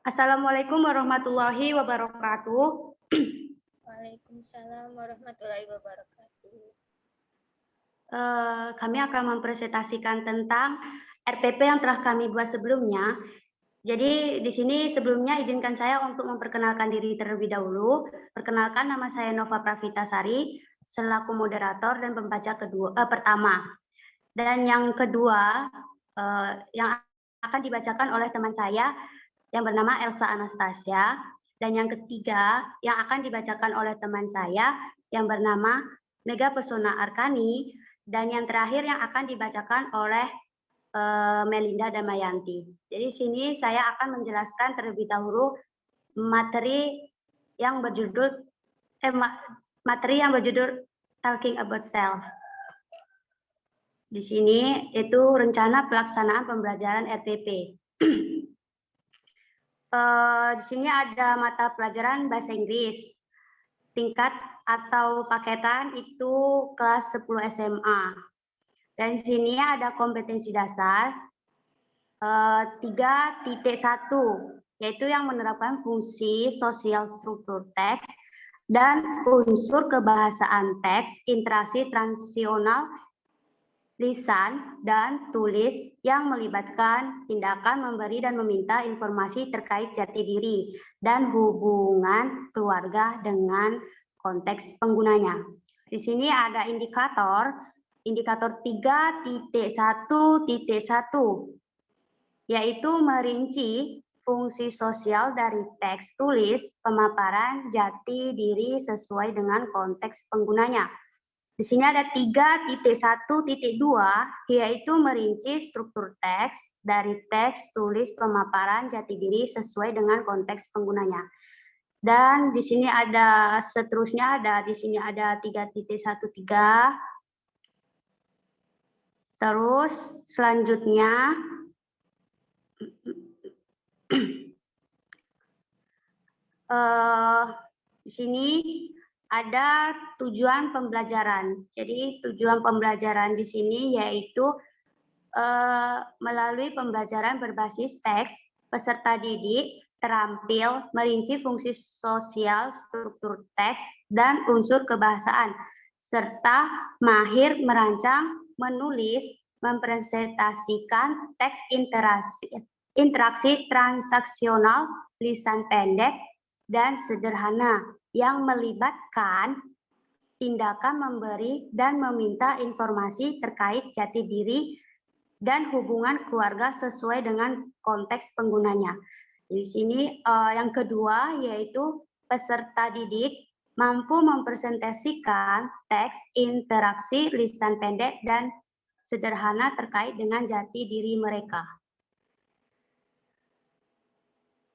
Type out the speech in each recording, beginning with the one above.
Assalamualaikum warahmatullahi wabarakatuh. Waalaikumsalam warahmatullahi wabarakatuh. Kami akan mempresentasikan tentang RPP yang telah kami buat sebelumnya. Jadi di sini sebelumnya izinkan saya untuk memperkenalkan diri terlebih dahulu. Perkenalkan, nama saya Nova Pravitasari selaku moderator dan pembaca pertama. Dan yang kedua yang akan dibacakan oleh teman saya yang bernama Elsa Anastasia. Dan yang ketiga yang akan dibacakan oleh teman saya yang bernama Mega Pesona Arkani. Dan yang terakhir yang akan dibacakan oleh Melinda Damayanti. Jadi sini saya akan menjelaskan terlebih dahulu materi yang berjudul Talking About Self. Di sini itu rencana pelaksanaan pembelajaran RPP. Di sini ada mata pelajaran bahasa Inggris. Tingkat atau paketan itu kelas 10 SMA. Dan di sini ada kompetensi dasar 3.1, yaitu yang menerapkan fungsi sosial struktur teks dan unsur kebahasaan teks, interaksi transisional lisan dan tulis yang melibatkan tindakan memberi dan meminta informasi terkait jati diri dan hubungan keluarga dengan konteks penggunanya. Di sini ada indikator 3.1.1, yaitu merinci fungsi sosial dari teks tulis pemaparan jati diri sesuai dengan konteks penggunanya. Di sini ada 3.1.2, yaitu merinci struktur teks dari teks tulis pemaparan jati diri sesuai dengan konteks penggunanya. Dan di sini ada seterusnya, di sini ada 3.13. Terus selanjutnya di sini ada tujuan pembelajaran. Jadi tujuan pembelajaran di sini yaitu melalui pembelajaran berbasis teks, peserta didik terampil merinci fungsi sosial, struktur teks, dan unsur kebahasaan, serta mahir merancang, menulis, mempresentasikan teks interaksi transaksional, lisan pendek, dan sederhana yang melibatkan tindakan memberi dan meminta informasi terkait jati diri dan hubungan keluarga sesuai dengan konteks penggunanya. Di sini yang kedua yaitu peserta didik mampu mempresentasikan teks interaksi lisan pendek dan sederhana terkait dengan jati diri mereka.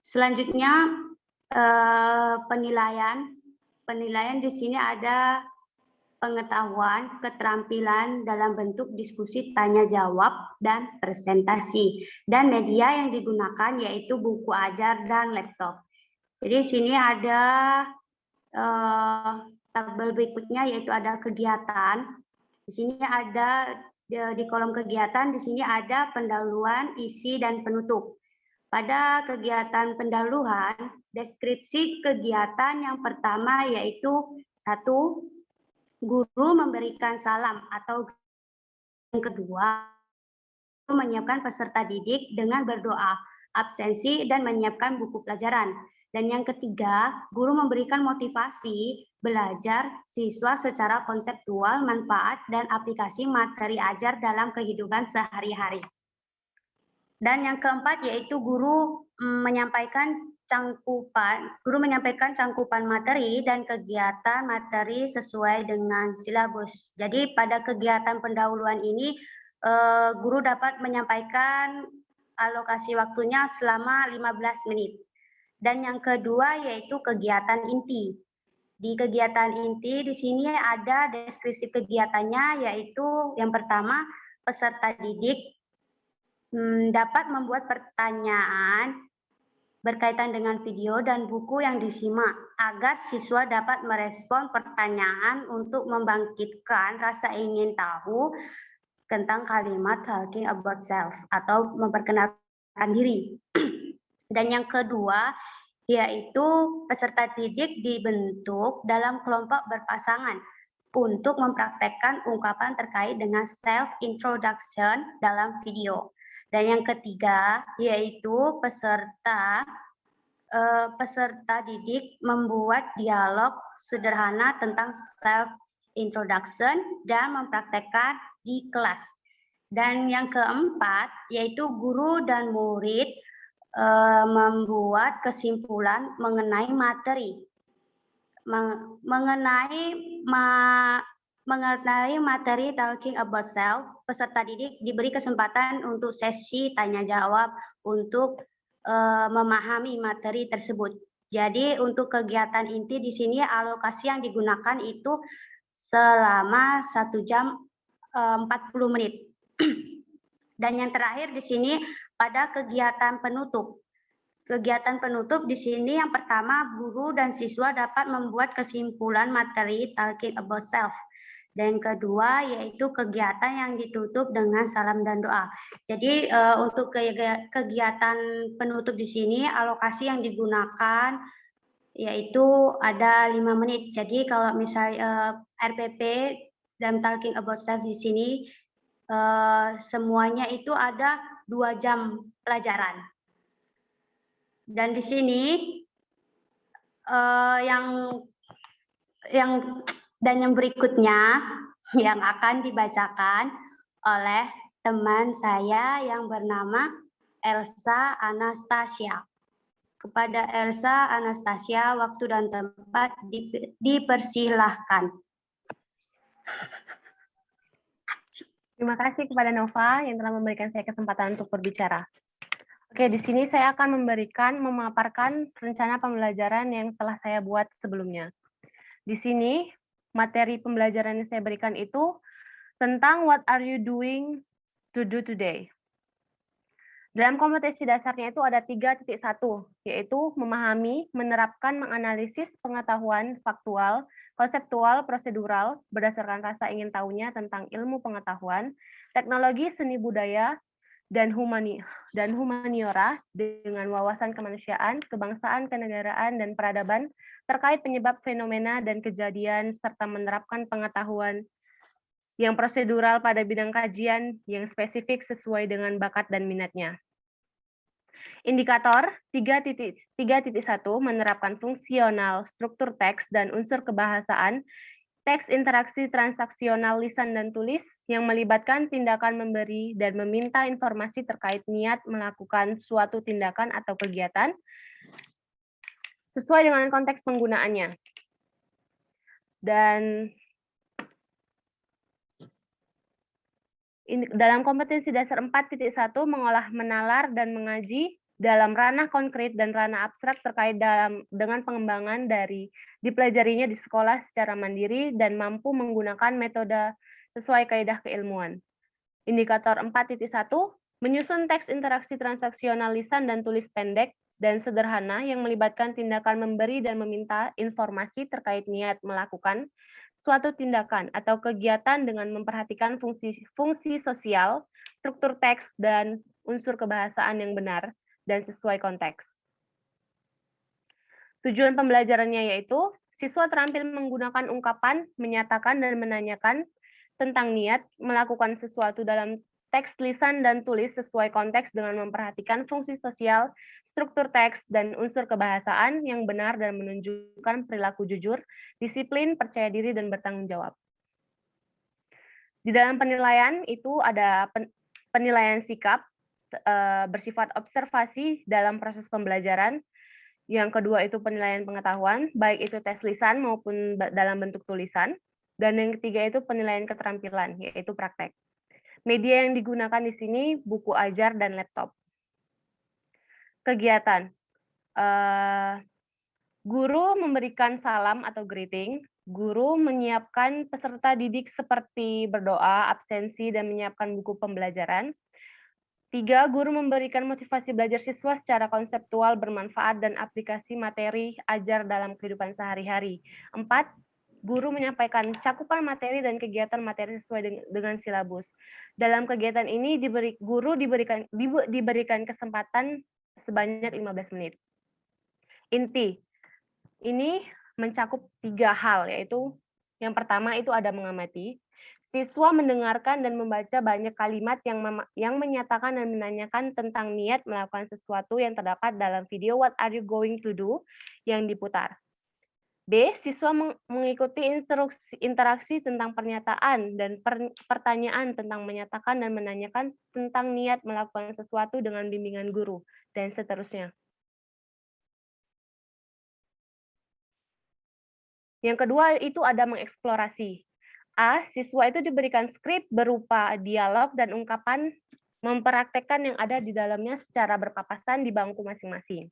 Selanjutnya penilaian. Penilaian di sini ada pengetahuan, keterampilan dalam bentuk diskusi tanya jawab dan presentasi. Dan media yang digunakan yaitu buku ajar dan laptop. Jadi di sini ada tabel berikutnya yaitu ada kegiatan. Di sini ada di kolom kegiatan, di sini ada pendahuluan, isi, dan penutup. Pada kegiatan pendahuluan, deskripsi kegiatan yang pertama yaitu 1. Guru memberikan salam, atau yang kedua menyiapkan peserta didik dengan berdoa, absensi, dan menyiapkan buku pelajaran. Dan yang ketiga, guru memberikan motivasi belajar siswa secara konseptual, manfaat, dan aplikasi materi ajar dalam kehidupan sehari-hari. Dan yang keempat yaitu guru menyampaikan cangkupan materi dan kegiatan materi sesuai dengan silabus. Jadi pada kegiatan pendahuluan ini guru dapat menyampaikan alokasi waktunya selama 15 menit. Dan yang kedua yaitu kegiatan inti. Di kegiatan inti di sini ada deskripsi kegiatannya, yaitu yang pertama peserta didik dapat membuat pertanyaan berkaitan dengan video dan buku yang disimak agar siswa dapat merespon pertanyaan untuk membangkitkan rasa ingin tahu tentang kalimat talking about self atau memperkenalkan diri. Dan yang kedua, yaitu peserta didik dibentuk dalam kelompok berpasangan untuk mempraktekkan ungkapan terkait dengan self-introduction dalam video. Dan yang ketiga, yaitu peserta didik membuat dialog sederhana tentang self-introduction dan mempraktekkan di kelas. Dan yang keempat, yaitu guru dan murid membuat kesimpulan mengenai materi talking about self. Peserta didik diberi kesempatan untuk sesi tanya jawab untuk memahami materi tersebut. Jadi untuk kegiatan inti di sini alokasi yang digunakan itu selama 1 jam 40 menit. Dan yang terakhir di sini pada kegiatan penutup. Kegiatan penutup di sini yang pertama, guru dan siswa dapat membuat kesimpulan materi talking about self. Dan yang kedua yaitu kegiatan yang ditutup dengan salam dan doa. Jadi untuk kegiatan penutup di sini alokasi yang digunakan yaitu ada 5 menit. Jadi kalau misalnya RPP dan talking about self di sini semuanya itu ada 2 jam pelajaran. Dan di sini yang berikutnya yang akan dibacakan oleh teman saya yang bernama Elsa Anastasia. Kepada Elsa Anastasia, waktu dan tempat dipersilahkan. Terima kasih kepada Nova yang telah memberikan saya kesempatan untuk berbicara. Oke, di sini saya akan memaparkan rencana pembelajaran yang telah saya buat sebelumnya. Di sini, materi pembelajaran yang saya berikan itu tentang what are you doing to do today. Dalam kompetensi dasarnya itu ada 3.1, yaitu memahami, menerapkan, menganalisis pengetahuan faktual, konseptual, prosedural, berdasarkan rasa ingin tahunya tentang ilmu pengetahuan, teknologi, seni budaya, dan humaniora dengan wawasan kemanusiaan, kebangsaan, kenegaraan, dan peradaban terkait penyebab fenomena dan kejadian, serta menerapkan pengetahuan yang prosedural pada bidang kajian yang spesifik sesuai dengan bakat dan minatnya. Indikator 3.1 menerapkan fungsional struktur teks dan unsur kebahasaan, teks interaksi transaksional lisan dan tulis yang melibatkan tindakan memberi dan meminta informasi terkait niat melakukan suatu tindakan atau kegiatan sesuai dengan konteks penggunaannya. Dan dalam kompetensi dasar 4.1 mengolah, menalar, dan mengaji dalam ranah konkret dan ranah abstrak terkait dengan pengembangan dari dipelajarinya di sekolah secara mandiri dan mampu menggunakan metode sesuai kaidah keilmuan. Indikator 4.1 menyusun teks interaksi transaksional lisan dan tulis pendek dan sederhana yang melibatkan tindakan memberi dan meminta informasi terkait niat melakukan suatu tindakan atau kegiatan dengan memperhatikan fungsi sosial, struktur teks, dan unsur kebahasaan yang benar dan sesuai konteks. Tujuan pembelajarannya yaitu siswa terampil menggunakan ungkapan, menyatakan dan menanyakan tentang niat melakukan sesuatu dalam teks lisan dan tulis sesuai konteks dengan memperhatikan fungsi sosial, struktur teks, dan unsur kebahasaan yang benar dan menunjukkan perilaku jujur, disiplin, percaya diri, dan bertanggung jawab. Di dalam penilaian itu ada penilaian sikap, bersifat observasi dalam proses pembelajaran. Yang kedua itu penilaian pengetahuan, baik itu tes lisan maupun dalam bentuk tulisan. Dan yang ketiga itu penilaian keterampilan, yaitu praktek. Media yang digunakan di sini buku ajar dan laptop. Kegiatan. Guru memberikan salam atau greeting. Guru menyiapkan peserta didik seperti berdoa, absensi, dan menyiapkan buku pembelajaran. 3. Guru memberikan motivasi belajar siswa secara konseptual, bermanfaat, dan aplikasi materi ajar dalam kehidupan sehari-hari. 4. Guru menyampaikan cakupan materi dan kegiatan materi sesuai dengan silabus. Dalam kegiatan ini guru diberikan kesempatan sebanyak 15 menit. Inti, ini mencakup 3 hal, yaitu yang pertama itu ada mengamati. Siswa mendengarkan dan membaca banyak kalimat yang menyatakan dan menanyakan tentang niat melakukan sesuatu yang terdapat dalam video "What are you going to do?" yang diputar. B. Siswa mengikuti interaksi tentang pernyataan dan pertanyaan tentang menyatakan dan menanyakan tentang niat melakukan sesuatu dengan bimbingan guru, dan seterusnya. Yang kedua itu ada mengeksplorasi. A. Siswa itu diberikan skrip berupa dialog dan ungkapan mempraktekkan yang ada di dalamnya secara berpapasan di bangku masing-masing.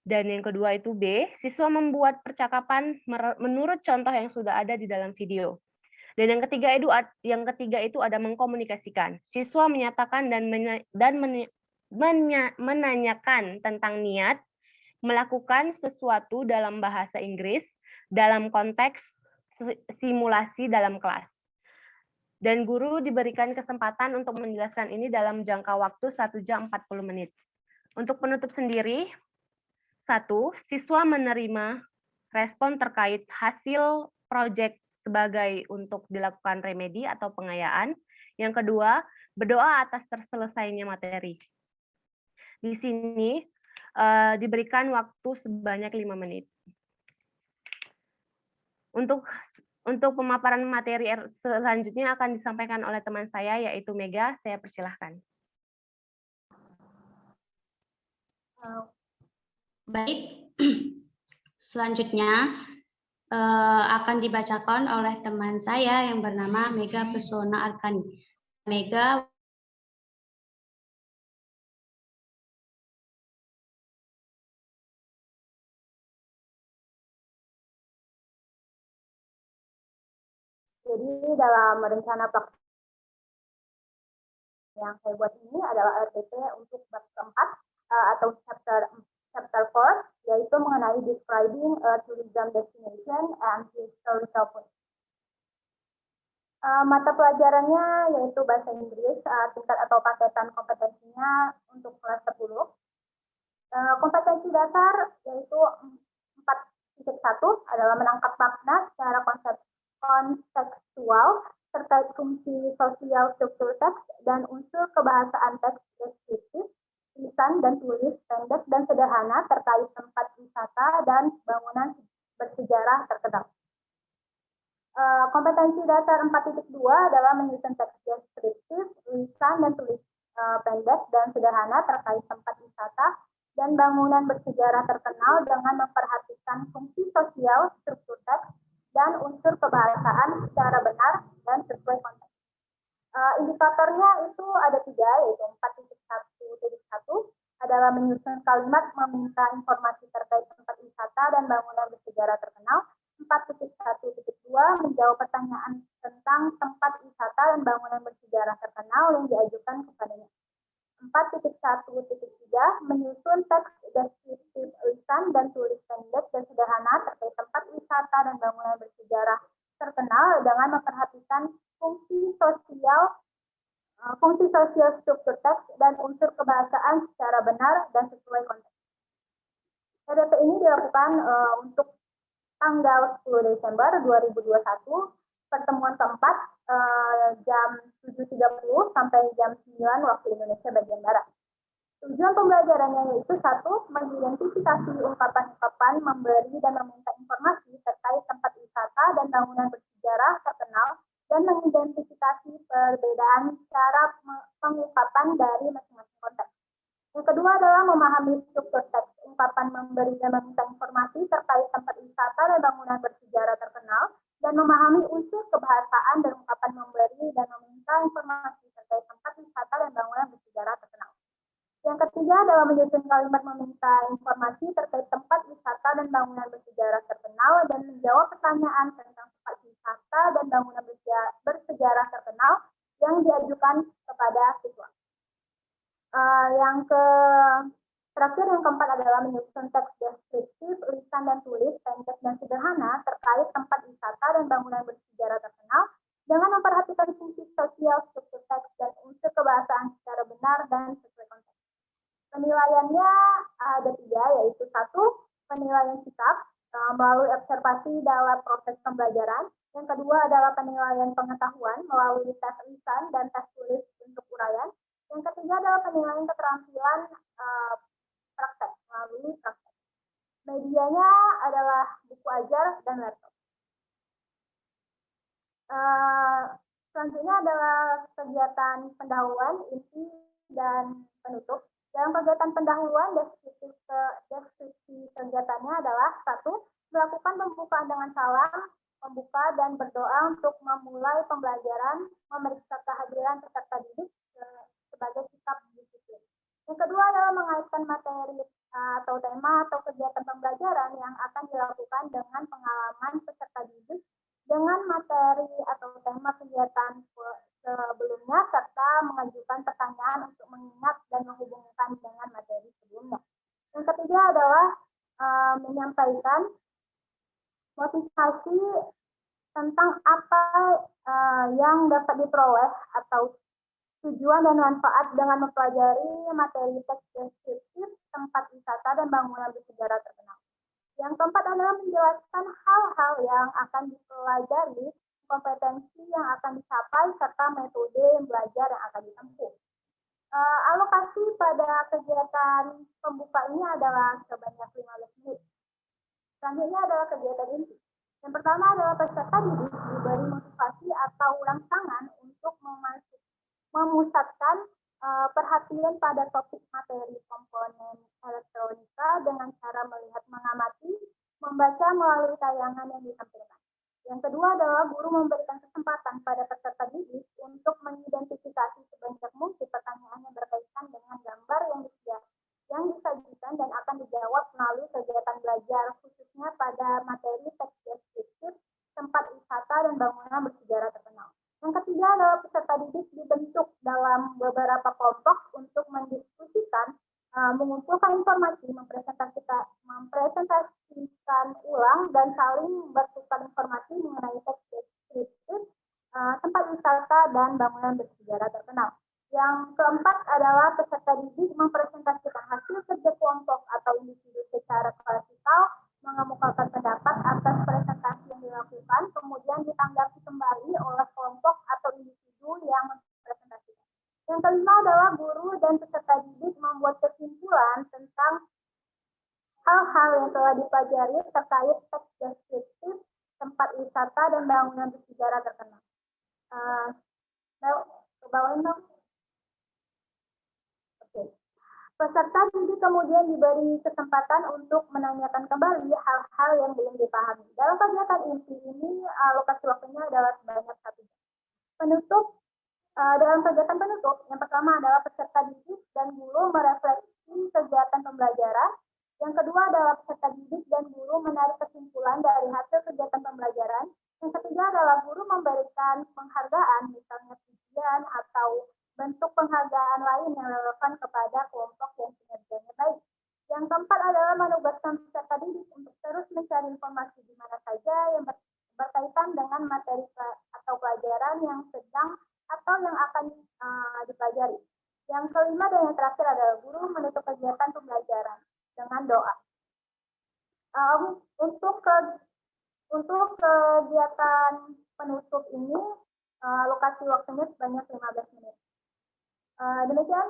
Dan yang kedua itu B. Siswa membuat percakapan menurut contoh yang sudah ada di dalam video. Dan yang ketiga itu ada mengkomunikasikan. Siswa menyatakan dan menanyakan tentang niat melakukan sesuatu dalam bahasa Inggris dalam konteks simulasi dalam kelas. Dan guru diberikan kesempatan untuk menjelaskan ini dalam jangka waktu 1 jam 40 menit. Untuk penutup sendiri, 1. Siswa menerima respon terkait hasil proyek sebagai untuk dilakukan remedi atau pengayaan. Yang kedua, berdoa atas terselesainya materi. Di sini diberikan waktu sebanyak 5 menit. Untuk pemaparan materi selanjutnya akan disampaikan oleh teman saya, yaitu Mega. Saya persilahkan. Baik, selanjutnya akan dibacakan oleh teman saya yang bernama Mega Pesona Arkani. Mega. Jadi dalam rencana yang saya buat ini adalah RTP untuk bab keempat atau chapter 4, yaitu mengenai describing a tourism destination and historical point. Mata pelajarannya yaitu bahasa Inggris, tingkat atau paketan kompetensinya untuk kelas 10. Kompetensi dasar yaitu 4.1 adalah menangkap makna secara kontekstual terkait fungsi sosial struktur teks dan unsur kebahasaan teks deskriptif, tulisan dan tulis pendek dan sederhana terkait tempat wisata dan bangunan bersejarah terkenal. Kompetensi dasar 4.2 adalah menyusun teks deskriptif, tulisan dan tulis pendek dan sederhana terkait tempat wisata dan bangunan bersejarah terkenal dengan memperhatikan fungsi sosial struktur teks dan unsur kebahasaan secara benar dan sesuai konteks. Indikatornya itu ada 3, yaitu 4.1.1 adalah menyusun kalimat meminta informasi terkait tempat wisata dan bangunan bersejarah terkenal. 4.1.2 menjawab pertanyaan tentang tempat wisata dan bangunan bersejarah terkenal yang diajukan kepadanya. 4.1.3 menyusun teks deskriptif lisan dan tulis pendek dan sederhana terkait tempat wisata dan bangunan bersejarah terkenal dengan memperhatikan fungsi sosial struktur teks dan unsur kebahasaan secara benar dan sesuai konteks. RDP ini dilakukan untuk tanggal 10 Desember 2021, pertemuan keempat jam 7.30 sampai jam 9 waktu Indonesia bagian Barat. Tujuan pembelajarannya yaitu 1. Mengidentifikasi ungkapan-ungkapan, memberi dan meminta informasi terkait tempat wisata dan bangunan bersejarah terkenal, dan mengidentifikasi perbedaan cara pengungkapan dari masing-masing konteks. Yang kedua adalah memahami struktur teks, ungkapan memberi dan meminta informasi terkait tempat wisata dan bangunan bersejarah terkenal, dan memahami unsur kebahasaan dan ungkapan memberi dan meminta informasi terkait tempat wisata dan bangunan bersejarah terkenal. Yang ketiga adalah menyusun kalimat meminta informasi terkait tempat wisata dan bangunan bersejarah terkenal dan menjawab pertanyaan tentang tempat wisata dan bangunan bersejarah terkenal yang diajukan kepada siswa. Terakhir yang keempat adalah menyusun teks deskriptif, lisan dan tulis pendek dan sederhana terkait tempat wisata dan bangunan bersejarah terkenal dengan memperhatikan fungsi sosial struktur teks dan unsur kebahasaan secara benar dan sesuai konteks. Penilaiannya ada 3, yaitu 1, penilaian sikap melalui observasi dalam proses pembelajaran. Yang kedua adalah penilaian pengetahuan melalui tes lisan dan tes tulis untuk uraian. Yang ketiga adalah penilaian keterampilan praktek melalui praktek. Medianya adalah buku ajar dan laptop. Selanjutnya adalah kegiatan pendahuluan, inti, dan penutup. Dalam kegiatan pendahuluan, deskripsi kegiatannya adalah 1. Melakukan pembukaan dengan salam, membuka dan berdoa untuk memulai pembelajaran, memeriksa kehadiran peserta didik sebagai sikap disiplin. Yang kedua adalah mengaitkan materi atau tema atau kegiatan pembelajaran yang akan dilakukan dengan pengalaman peserta didik dengan materi atau tema kegiatan sebelumnya, serta mengajukan pertanyaan untuk mengingat dan menghubungkan dengan materi sebelumnya. Yang ketiga adalah menyampaikan motivasi tentang apa yang dapat diperoleh atau tujuan dan manfaat dengan mempelajari materi teks deskriptif tempat wisata dan bangunan bersejarah terkenal. Yang keempat adalah menjelaskan hal-hal yang akan dipelajari, kompetensi yang akan dicapai, serta metode belajar yang akan ditempuh. Alokasi pada kegiatan pembuka ini adalah sebanyak 15 menit. Selanjutnya adalah kegiatan inti. Yang pertama adalah peserta didik diberi motivasi atau rangsangan untuk memusatkan perhatian pada topik materi komponen elektronika dengan cara melihat, mengamati, membaca melalui tayangan yang ditampilkan. Yang kedua adalah guru memberikan kesempatan pada peserta didik untuk mengidentifikasi sebanyak mungkin pertanyaan yang berkaitan dengan gambar yang disajikan dan akan dijawab melalui kegiatan belajar, khususnya pada materi teks deskriptif tempat wisata dan bangunan bersejarah terkenal. Yang ketiga adalah peserta didik dibentuk dalam beberapa kelompok untuk mendiskusikan, mengumpulkan informasi, mempresentasikan ulang, dan saling bertukar informasi mengenai teks deskriptif tempat wisata dan bangunan bersejarah terkenal. Yang keempat adalah peserta didik mempresentasikan hasil kerja kelompok atau individu secara klasikal, mengemukakan pendapat atas presentasi yang dilakukan, kemudian ditanggapi kembali oleh kelompok atau individu yang mempresentasikan. Yang kelima adalah guru dan peserta didik membuat kesimpulan tentang hal-hal yang telah dipelajari terkait teks deskriptif tempat wisata dan bangunan bersejarah terkenal. Kebawain dong. Peserta didik kemudian diberi kesempatan untuk menanyakan kembali hal-hal yang belum dipahami. Dalam kegiatan inti ini, alokasi waktunya adalah sebanyak 1 jam. Penutup, dalam kegiatan penutup, yang pertama adalah peserta didik dan guru merefleksi kegiatan pembelajaran. Yang kedua adalah peserta didik dan guru menarik kesimpulan dari hasil kegiatan pembelajaran. Yang ketiga adalah guru memberikan penghargaan, misalnya pujian atau bentuk penghargaan lain yang relevan kepada kelompok yang kinerjanya baik. Yang keempat adalah menugaskan peserta didik untuk terus mencari informasi di mana saja yang berkaitan dengan materi atau pelajaran yang sedang atau yang akan dipelajari. Yang kelima dan yang terakhir adalah guru menutup kegiatan pembelajaran dengan doa. Untuk kegiatan penutup ini, lokasi waktunya sebanyak 15 menit. Demikian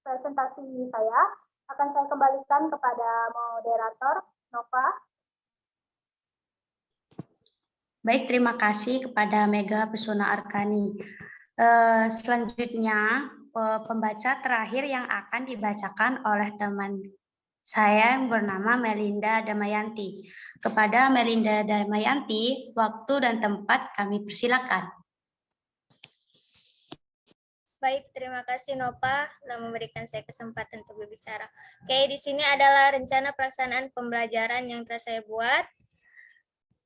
presentasi saya. Akan saya kembalikan kepada moderator, Nova. Baik, terima kasih kepada Mega Pesona Arkani. Selanjutnya, pembaca terakhir yang akan dibacakan oleh teman saya yang bernama Melinda Damayanti. Kepada Melinda Damayanti, waktu dan tempat kami persilakan. Baik, terima kasih Nova telah memberikan saya kesempatan untuk berbicara. Oke, di sini adalah rencana pelaksanaan pembelajaran yang telah saya buat.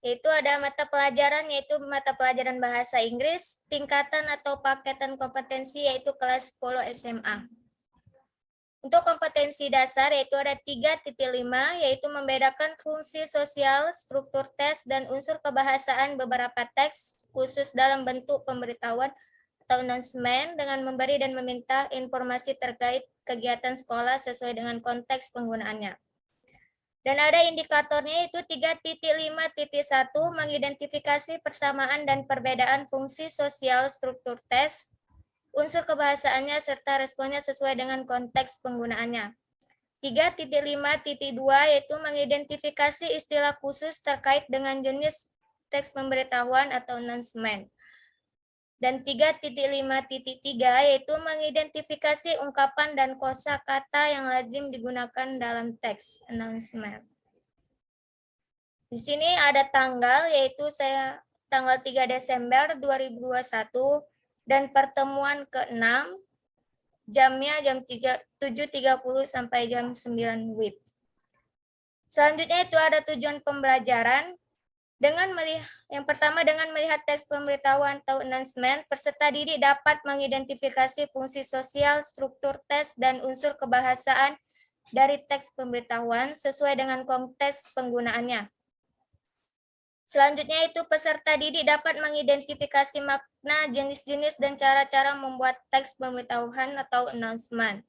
Yaitu ada mata pelajaran, yaitu mata pelajaran bahasa Inggris, tingkatan atau paketan kompetensi, yaitu kelas 10 SMA. Untuk kompetensi dasar, yaitu ada 3.5, yaitu membedakan fungsi sosial, struktur tes, dan unsur kebahasaan beberapa teks, khusus dalam bentuk pemberitahuan atau announcement dengan memberi dan meminta informasi terkait kegiatan sekolah sesuai dengan konteks penggunaannya. Dan ada indikatornya itu 3.5.1 mengidentifikasi persamaan dan perbedaan fungsi sosial struktur tes, unsur kebahasaannya serta responnya sesuai dengan konteks penggunaannya. 3.5.2 yaitu mengidentifikasi istilah khusus terkait dengan jenis teks pemberitahuan atau announcement. Dan 3.5.3 yaitu mengidentifikasi ungkapan dan kosakata yang lazim digunakan dalam teks announcement. Di sini ada tanggal, yaitu saya tanggal 3 Desember 2021 dan pertemuan ke-6, jamnya jam 7.30 sampai jam 9 WIB. Selanjutnya itu ada tujuan pembelajaran. Yang pertama dengan melihat teks pemberitahuan atau announcement, peserta didik dapat mengidentifikasi fungsi sosial, struktur tes, dan unsur kebahasaan dari teks pemberitahuan sesuai dengan konteks penggunaannya. Selanjutnya itu peserta didik dapat mengidentifikasi makna, jenis-jenis, dan cara-cara membuat teks pemberitahuan atau announcement.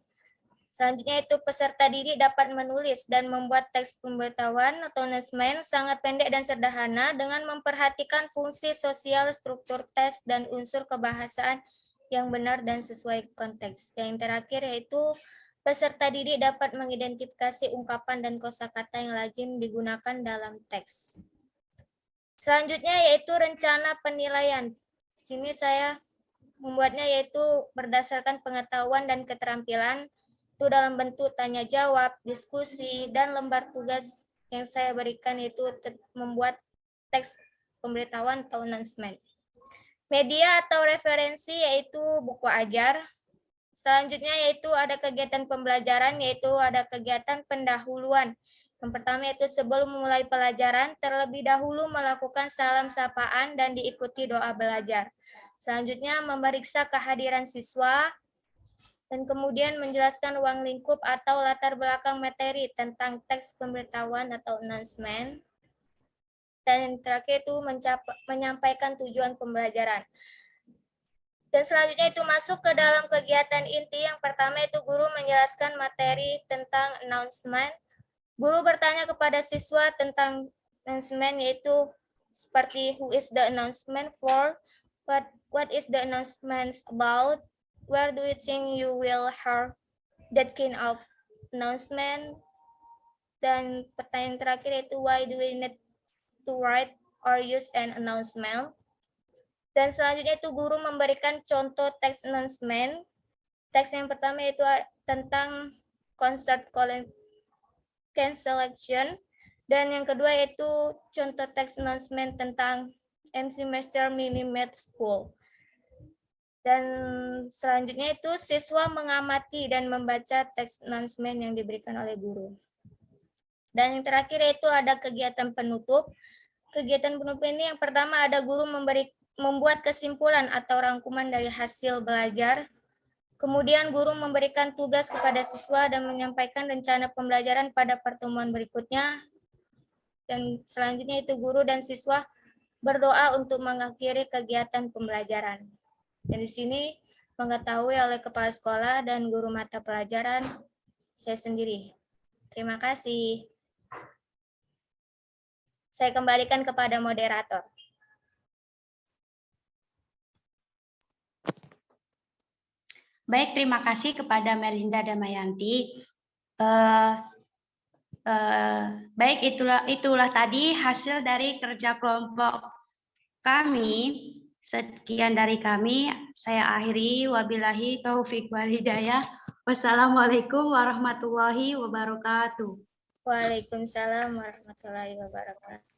Selanjutnya itu peserta didik dapat menulis dan membuat teks pemberitahuan atau announcement sangat pendek dan sederhana dengan memperhatikan fungsi sosial, struktur tes, dan unsur kebahasaan yang benar dan sesuai konteks. Yang terakhir yaitu peserta didik dapat mengidentifikasi ungkapan dan kosakata yang lazim digunakan dalam teks. Selanjutnya yaitu rencana penilaian. Di sini saya membuatnya yaitu berdasarkan pengetahuan dan keterampilan itu dalam bentuk tanya jawab, diskusi, dan lembar tugas yang saya berikan itu membuat teks pemberitahuan atau announcement. Media atau referensi yaitu buku ajar. Selanjutnya yaitu ada kegiatan pembelajaran, yaitu ada kegiatan pendahuluan. Yang pertama yaitu sebelum memulai pelajaran, terlebih dahulu melakukan salam sapaan dan diikuti doa belajar. Selanjutnya memeriksa kehadiran siswa, dan kemudian menjelaskan ruang lingkup atau latar belakang materi tentang teks pemberitahuan atau announcement. Dan yang terakhir itu menyampaikan tujuan pembelajaran. Dan selanjutnya itu masuk ke dalam kegiatan inti. Yang pertama itu guru menjelaskan materi tentang announcement. Guru bertanya kepada siswa tentang announcement, yaitu seperti who is the announcement for, what is the announcement about, where do you think you will hear that kind of announcement? Dan pertanyaan terakhir yaitu why do we need to write or use an announcement? Dan selanjutnya itu guru memberikan contoh teks announcement. Teks yang pertama yaitu tentang concert cancellation. Dan yang kedua yaitu contoh teks announcement tentang MC Master Mini Med School. Dan selanjutnya itu siswa mengamati dan membaca teks announcement yang diberikan oleh guru. Dan yang terakhir yaitu ada kegiatan penutup. Kegiatan penutup ini yang pertama ada guru membuat kesimpulan atau rangkuman dari hasil belajar. Kemudian guru memberikan tugas kepada siswa dan menyampaikan rencana pembelajaran pada pertemuan berikutnya. Dan selanjutnya itu guru dan siswa berdoa untuk mengakhiri kegiatan pembelajaran. Dan di sini mengetahui oleh kepala sekolah dan guru mata pelajaran saya sendiri. Terima kasih. Saya kembalikan kepada moderator. Baik, terima kasih kepada Melinda Damayanti. Baik, itulah tadi hasil dari kerja kelompok kami. Sekian dari kami, saya akhiri. Wabillahi taufiq wal hidayah. Wassalamualaikum warahmatullahi wabarakatuh. Waalaikumsalam warahmatullahi wabarakatuh.